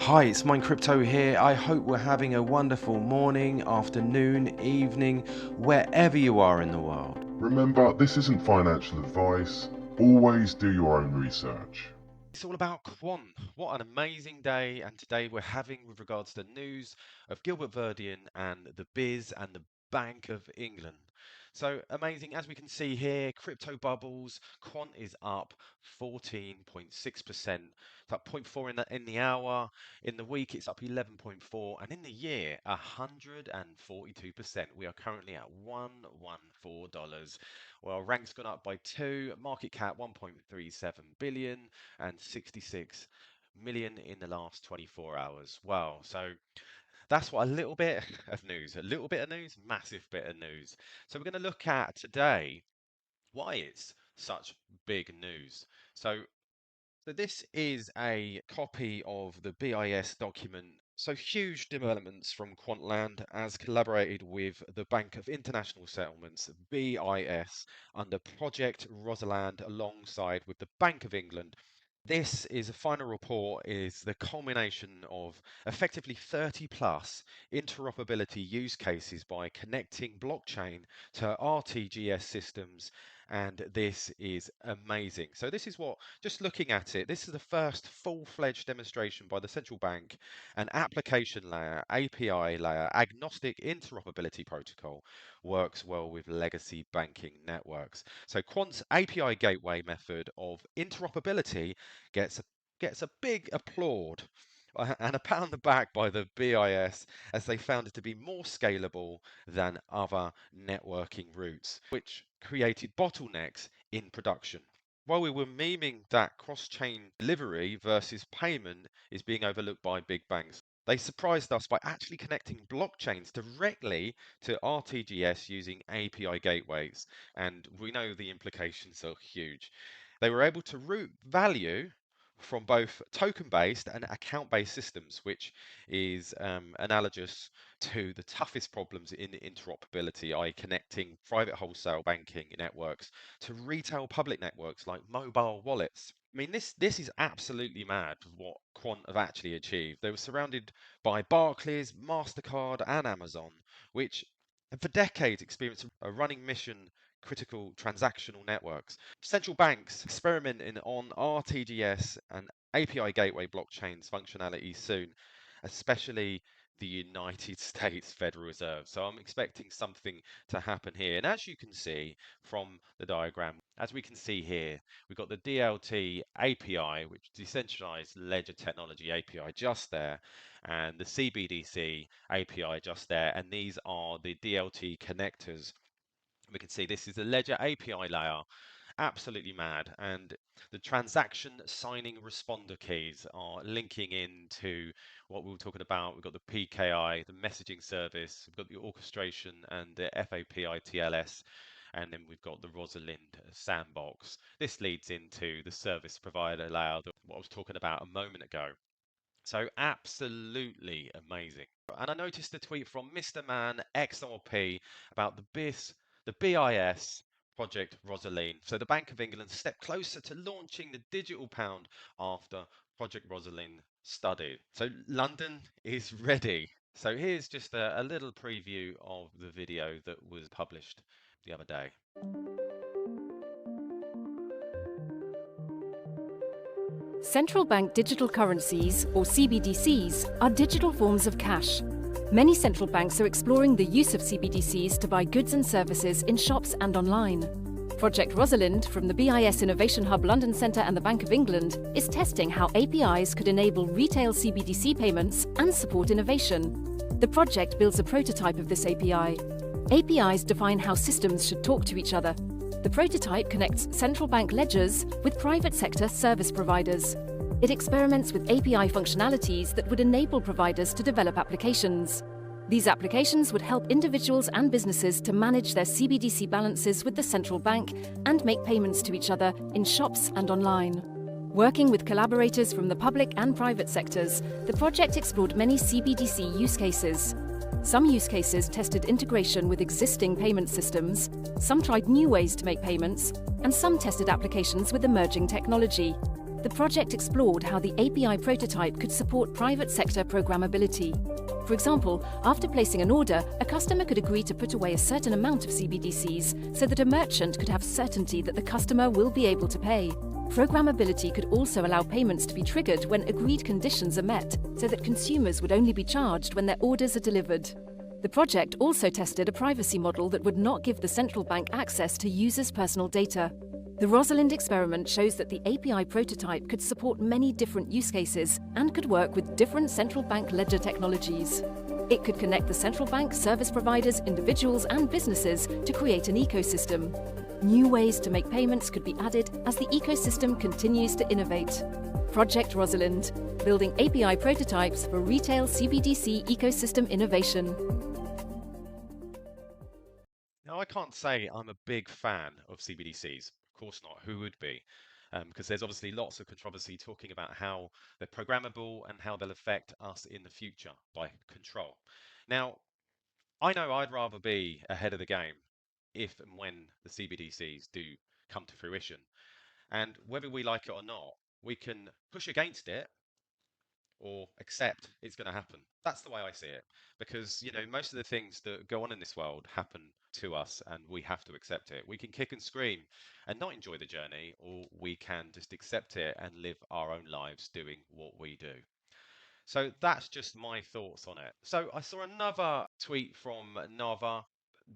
Hi, it's Mine Crypto here. I hope we're having a wonderful morning, afternoon, evening, wherever you are in the world. Remember, this isn't financial advice. Always do your own research. It's all about Quant. What an amazing day, and today we're having with regards to news of Gilbert Verdian and the BIS and the Bank of England. So amazing, as we can see here, crypto bubbles, Quant is up 14.6%. It's up 0.4 in the hour. In the week, it's up 11.4, and in the year, 142%. We are currently at $114. Well, rank's gone up by 2, market cap 1.37 billion and 66 million in the last 24 hours. Wow. So that's what a little bit of news, massive bit of news. So we're going to look at today why it's such big news. So this is a copy of the BIS document. So huge developments from Quantland as collaborated with the Bank of International Settlements, BIS, under Project Rosalind alongside with the Bank of England. This is a final report, is the culmination of effectively 30 plus interoperability use cases by connecting blockchain to RTGS systems, and this is amazing. So this is what, just looking at it, this is the first full-fledged demonstration by the central bank, an application layer, API layer, agnostic interoperability protocol, works well with legacy banking networks. So Quant's API gateway method of interoperability gets a big applaud and a pat on the back by the BIS as they found it to be more scalable than other networking routes, which created bottlenecks in production. While we were memeing that cross-chain delivery versus payment is being overlooked by big banks, they surprised us by actually connecting blockchains directly to RTGS using API gateways, and we know the implications are huge. They were able to route value from both token-based and account-based systems, which is analogous to the toughest problems in interoperability, i.e. connecting private wholesale banking networks to retail public networks like mobile wallets. I mean, this is absolutely mad what Quant have actually achieved. They were surrounded by Barclays, MasterCard, and Amazon, which have for decades experienced a running mission critical transactional networks. Central banks experimenting on RTGS and API gateway blockchains functionality soon, especially the United States Federal Reserve. So I'm expecting something to happen here. And as you can see from the diagram, as we can see here, we've got the DLT API, which is Decentralized Ledger Technology API just there, and the CBDC API just there. And these are the DLT connectors. We can see this is the Ledger API layer, absolutely mad, and the transaction signing responder keys are linking into what we were talking about. We've got the PKI, the messaging service, we've got the orchestration and the FAPI TLS, and then we've got the Rosalind sandbox. This leads into the service provider layer, what I was talking about a moment ago. So absolutely amazing. And I noticed a tweet from Mr. Man XRP about the BIS Project Rosalind. So the Bank of England stepped closer to launching the digital pound after Project Rosalind studied. So London is ready. So here's just a little preview of the video that was published the other day. Central bank digital currencies, or CBDCs, are digital forms of cash. Many central banks are exploring the use of CBDCs to buy goods and services in shops and online. Project Rosalind from the BIS Innovation Hub London Centre and the Bank of England is testing how APIs could enable retail CBDC payments and support innovation. The project builds a prototype of this API. APIs define how systems should talk to each other. The prototype connects central bank ledgers with private sector service providers. It experiments with API functionalities that would enable providers to develop applications. These applications would help individuals and businesses to manage their CBDC balances with the central bank and make payments to each other in shops and online. Working with collaborators from the public and private sectors, the project explored many CBDC use cases. Some use cases tested integration with existing payment systems, some tried new ways to make payments, and some tested applications with emerging technology. The project explored how the API prototype could support private sector programmability. For example, after placing an order, a customer could agree to put away a certain amount of CBDCs so that a merchant could have certainty that the customer will be able to pay. Programmability could also allow payments to be triggered when agreed conditions are met, so that consumers would only be charged when their orders are delivered. The project also tested a privacy model that would not give the central bank access to users' personal data. The Rosalind experiment shows that the API prototype could support many different use cases and could work with different central bank ledger technologies. It could connect the central bank, service providers, individuals and businesses to create an ecosystem. New ways to make payments could be added as the ecosystem continues to innovate. Project Rosalind, building API prototypes for retail CBDC ecosystem innovation. Now, I can't say I'm a big fan of CBDCs. Of course not. Who would be? Because there's obviously lots of controversy talking about how they're programmable and how they'll affect us in the future by control. Now, I know I'd rather be ahead of the game if and when the CBDCs do come to fruition. And whether we like it or not, we can push against it or accept it's going to happen. That's the way I see it. Because, most of the things that go on in this world happen to us and we have to accept it. We can kick and scream and not enjoy the journey, or we can just accept it and live our own lives doing what we do. So that's just my thoughts on it. So I saw another tweet from Nava,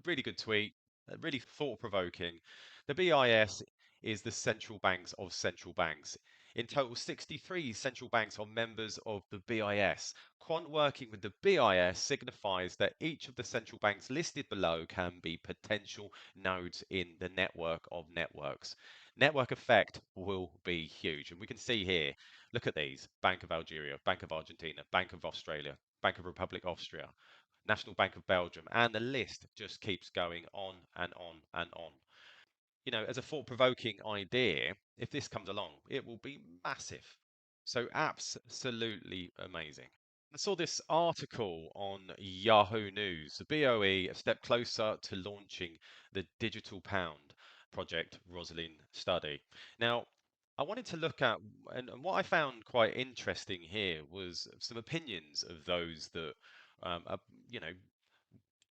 really good tweet, really thought-provoking. The BIS is the central banks of central banks. In total, 63 central banks are members of the BIS. Quant working with the BIS signifies that each of the central banks listed below can be potential nodes in the network of networks. Network effect will be huge. And we can see here, look at these: Bank of Algeria, Bank of Argentina, Bank of Australia, Bank of Republic Austria, National Bank of Belgium, and the list just keeps going on and on and on. As a thought-provoking idea, if this comes along, it will be massive. So absolutely amazing. I saw this article on Yahoo News. The BOE a step closer to launching the digital pound Project Rosalind study. Now, I wanted to look at, and what I found quite interesting here was some opinions of those that, are,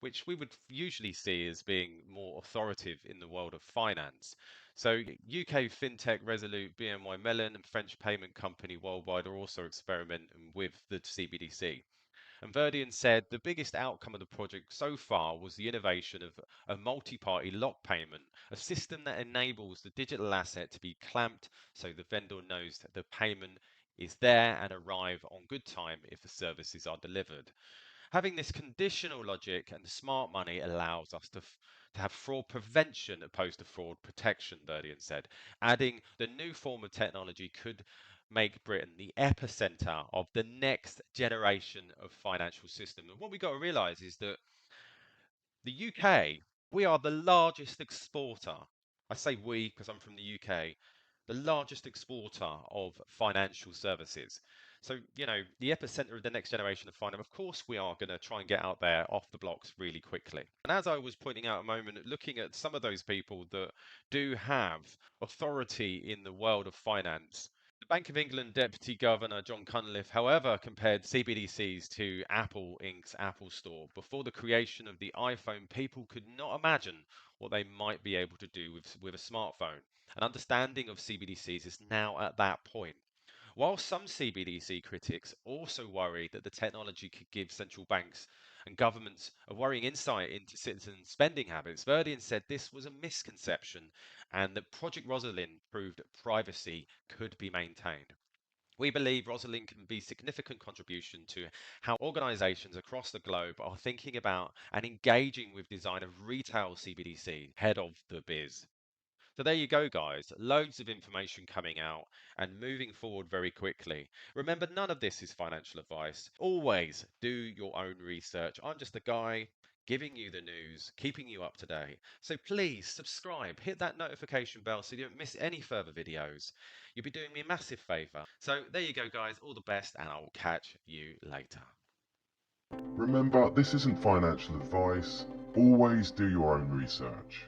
which we would usually see as being more authoritative in the world of finance. So UK fintech Resolute, BNY Mellon, and French payment company Worldwide are also experimenting with the CBDC. And Verdian said the biggest outcome of the project so far was the innovation of a multi-party lock payment, a system that enables the digital asset to be clamped so the vendor knows that the payment is there and arrive on good time if the services are delivered. Having this conditional logic and smart money allows us to have fraud prevention opposed to fraud protection, Verdian said. Adding the new form of technology could make Britain the epicenter of the next generation of financial system. And what we got to realize is that the UK, we are the largest exporter. I say we because I'm from the UK, the largest exporter of financial services. So, the epicenter of the next generation of finance, of course, we are going to try and get out there off the blocks really quickly. And as I was pointing out a moment, looking at some of those people that do have authority in the world of finance, the Bank of England Deputy Governor John Cunliffe, however, compared CBDCs to Apple Inc.'s Apple Store. Before the creation of the iPhone, people could not imagine what they might be able to do with a smartphone. An understanding of CBDCs is now at that point. While some CBDC critics also worry that the technology could give central banks and governments a worrying insight into citizen spending habits, Verdian said this was a misconception and that Project Rosalind proved privacy could be maintained. We believe Rosalind can be a significant contribution to how organizations across the globe are thinking about and engaging with design of retail CBDC ahead of the BIS. So there you go, guys. Loads of information coming out and moving forward very quickly. Remember, none of this is financial advice. Always do your own research. I'm just a guy giving you the news, keeping you up to date. So please subscribe, hit that notification bell so you don't miss any further videos. You'll be doing me a massive favor. So there you go, guys. All the best, and I'll catch you later. Remember, this isn't financial advice. Always do your own research.